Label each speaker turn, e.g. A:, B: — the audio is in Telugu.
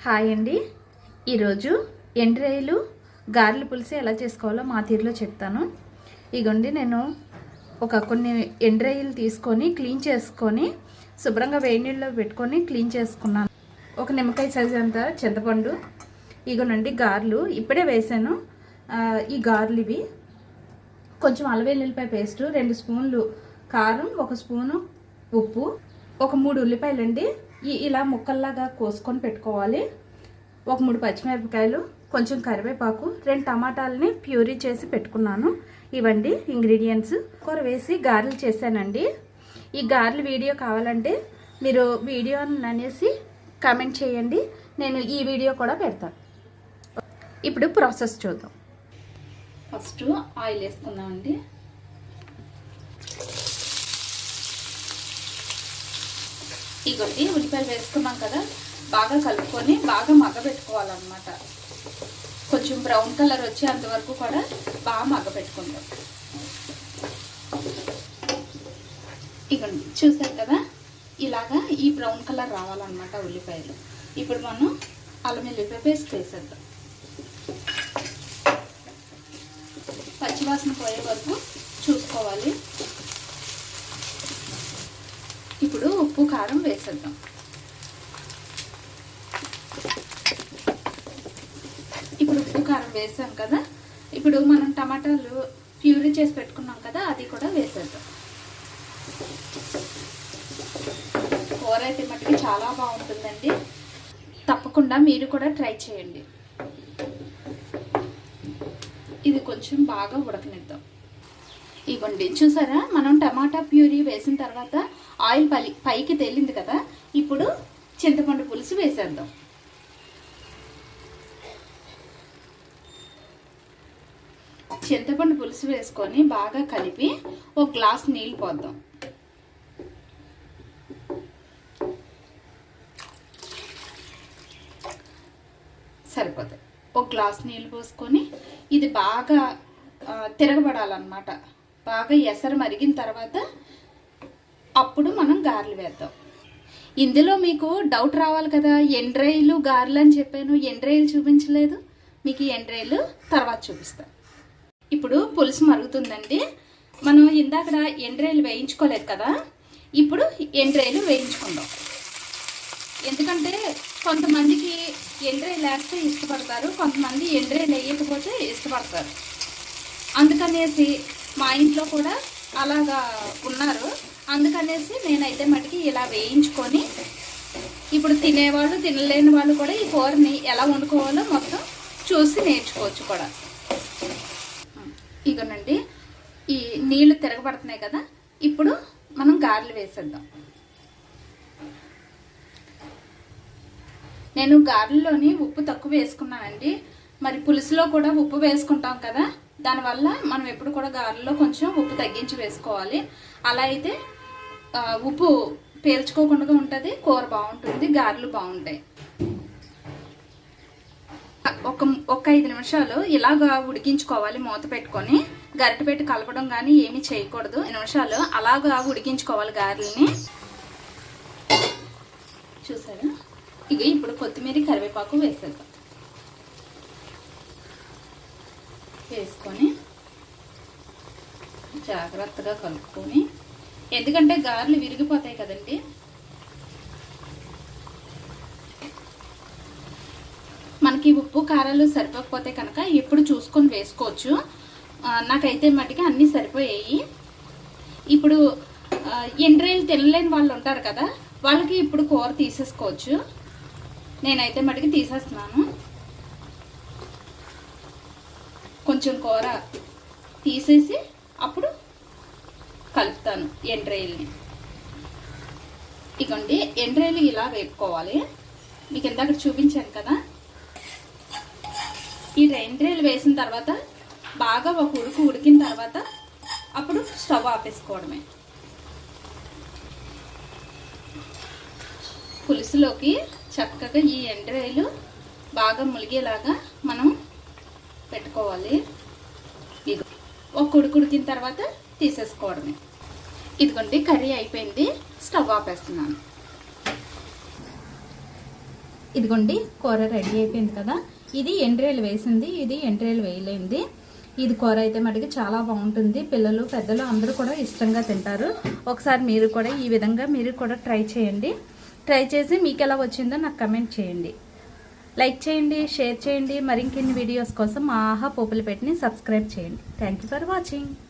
A: హాయ్ అండి. ఈరోజు ఎండ్రాయిలు గారెల పులుసు ఎలా చేసుకోవాలో మా తీరులో చెప్తాను. ఇగోండి, నేను కొన్ని ఎండ్రాయిలు తీసుకొని క్లీన్ చేసుకొని శుభ్రంగా వేడి నీళ్ళలో పెట్టుకొని క్లీన్ చేసుకున్నాను. ఒక నిమ్మకాయ సైజు అంత చింతపండు, ఇగోనండి గారెలు ఇప్పుడే వేసాను. ఈ గారెలు ఇవి కొంచెం అల్లం వెల్లుల్లిపాయ పేస్టు, 2 స్పూన్లు కారం, 1 స్పూను ఉప్పు, ఒక 3 ఉల్లిపాయలండి ఇలా ముక్కల్లాగా కోసుకొని పెట్టుకోవాలి. ఒక 3 పచ్చిమిరపకాయలు, కొంచెం కరివేపాకు, 2 టమాటాలని ప్యూరీ చేసి పెట్టుకున్నాను. ఇవండి ఇంగ్రీడియంట్స్. కూర వేసి గారెలు చేశానండి. ఈ గారెలు వీడియో కావాలంటే మీరు వీడియో అనేసి కామెంట్ చేయండి, నేను ఈ వీడియో కూడా పెడతాను. ఇప్పుడు ప్రాసెస్ చూద్దాం. ఫస్ట్ ఆయిల్ వేసుకుందామండి. ఇగోండి, ఉల్లిపాయలు వేసుకున్నాం కదా, బాగా కలుపుకొని బాగా మగ్గబెట్టుకోవాలన్నమాట. కొంచెం బ్రౌన్ కలర్ వచ్చే అంతవరకు కూడా బాగా మగ్గబెట్టుకుంటాం. ఇగోండి, చూసారు కదా, ఇలాగా ఈ బ్రౌన్ కలర్ రావాలన్నమాట ఉల్లిపాయలు. ఇప్పుడు మనం అల్లం వెల్లుల్లిపాయ పేస్ట్ వేసేద్దాం. పచ్చివాసన పోయే వరకు చూసుకోవాలి. ఇప్పుడు ఉప్పు కారం వేసేద్దాం. ఇప్పుడు ఉప్పు కారం వేసాం కదా, ఇప్పుడు మనం టమాటాలు ప్యూరీ చేసి పెట్టుకున్నాం కదా, అది కూడా వేసేద్దాం. కూర అయితే మట్టుకి చాలా బాగుంటుందండి, తప్పకుండా మీరు కూడా ట్రై చేయండి. ఇది కొంచెం బాగా ఉడకనిద్దాం. ఇవ్వండి, చూసారా, మనం టమాటా ప్యూరీ వేసిన తర్వాత ఆయిల్ పైకి తేలింది కదా, ఇప్పుడు చింతపండు పులుసు వేసేద్దాం. చింతపండు పులుసు వేసుకొని బాగా కలిపి ఒక గ్లాస్ నీళ్ళు పోద్దాం. సరిపోతాయి. ఒక గ్లాస్ నీళ్ళు పోసుకొని ఇది బాగా తిరగబడాలన్నమాట. బాగా ఎసరు మరిగిన తర్వాత అప్పుడు మనం గారెలు వేద్దాం. ఇందులో మీకు డౌట్ రావాలి కదా, ఎండ్రాయిలు గారెలు అని చెప్పాను, ఎండ్రాయిలు చూపించలేదు. మీకు ఎండ్రాయిలు తర్వాత చూపిస్తాను. ఇప్పుడు పులుసు మరుగుతుందండి. మనం ఇందాక ఎండ్రాయిలు వేయించుకోలేదు కదా, ఇప్పుడు ఎండ్రాయిలు వేయించుకుందాం. ఎందుకంటే కొంతమందికి ఎండ్రాయిలు వేస్తే ఇష్టపడతారు, కొంతమంది ఎండ్రాయిలు వేయకపోతే ఇష్టపడతారు. అందుకనేసి మా ఇంట్లో కూడా అలాగా ఉన్నారు. అందుకనేసి నేనైతే మటుకి ఇలా వేయించుకొని, ఇప్పుడు తినేవాళ్ళు తినలేని వాళ్ళు కూడా ఈ కూరని ఎలా వండుకోవాలో మొత్తం చూసి నేర్చుకోవచ్చు కూడా. ఇగోనండి, ఈ నీళ్లు తిరగబడుతున్నాయి కదా, ఇప్పుడు మనం గారెలు వేసేద్దాం. నేను గారెల్లోని ఉప్పు తక్కువ వేసుకున్నానండి. మరి పులుసులో కూడా ఉప్పు వేసుకుంటాం కదా, దానివల్ల మనం ఎప్పుడు కూడా గారెల్లో కొంచెం ఉప్పు తగ్గించి వేసుకోవాలి. అలా అయితే ఉప్పు పీల్చుకోకుండా ఉంటుంది, కూర బాగుంటుంది, గారెలు బాగుంటాయి. ఒక 5 నిమిషాలు ఇలాగా ఉడికించుకోవాలి. మూత పెట్టుకొని గరిటె పెట్టి కలపడం కానీ ఏమీ చేయకూడదు. 5 నిమిషాలు అలాగా ఉడికించుకోవాలి గారెల్ని. చూసారా, ఇక ఇప్పుడు కొత్తిమీర కరివేపాకు వేసేద్దాం. వేసుకొని జాగ్రత్తగా కలుపుకొని, ఎందుకంటే గారెలు విరిగిపోతాయి కదండి. మనకి ఉప్పు కారాలు సరిపోకపోతే కనుక ఎప్పుడు చూసుకొని వేసుకోవచ్చు. నాకైతే మటుకి అన్నీ సరిపోయాయి. ఇప్పుడు ఎండ్రాయిలు తినలేని వాళ్ళు ఉంటారు కదా, వాళ్ళకి ఇప్పుడు కూర తీసేసుకోవచ్చు. నేనైతే మటుకి తీసేస్తున్నాను. కొంచెం కూర తీసేసి అప్పుడు కలుపుతాను ఎండ్రాయిల్ని. ఇగోండి, ఎండ్రాయిలు ఇలా వేపుకోవాలి. మీకు ఇందాక చూపించాను కదా, ఈ ఎండ్రాయిలు వేసిన తర్వాత బాగా ఒక ఉడికిన తర్వాత అప్పుడు స్టవ్ ఆపేసుకోవడమే. పులుసులోకి చక్కగా ఈ ఎండ్రాయిలు బాగా ములిగేలాగా మనం పెట్టుకోవాలి. ఇది ఒక ఉడికిన తర్వాత తీసేసుకోవడమే. ఇదిగోండి, కర్రీ అయిపోయింది. స్టవ్ ఆపేస్తున్నాను. ఇదిగోండి కూర రెడీ అయిపోయింది కదా. ఇది ఎండ్రాయిలు వేసింది, ఇది ఎండ్రాయిలు వేయలేంది. ఇది కూర అయితే మటుకు చాలా బాగుంటుంది. పిల్లలు పెద్దలు అందరూ కూడా ఇష్టంగా తింటారు. ఒకసారి మీరు కూడా ఈ విధంగా మీరు కూడా ట్రై చేయండి. ట్రై చేసి మీకు ఎలా వచ్చిందో నాకు కమెంట్ చేయండి. లైక్ చేయండి, షేర్ చేయండి. మరికొన్ని వీడియోస్ కోసం ఆహా పోపులపేటని సబ్స్క్రైబ్ చేయండి. Thank you for watching.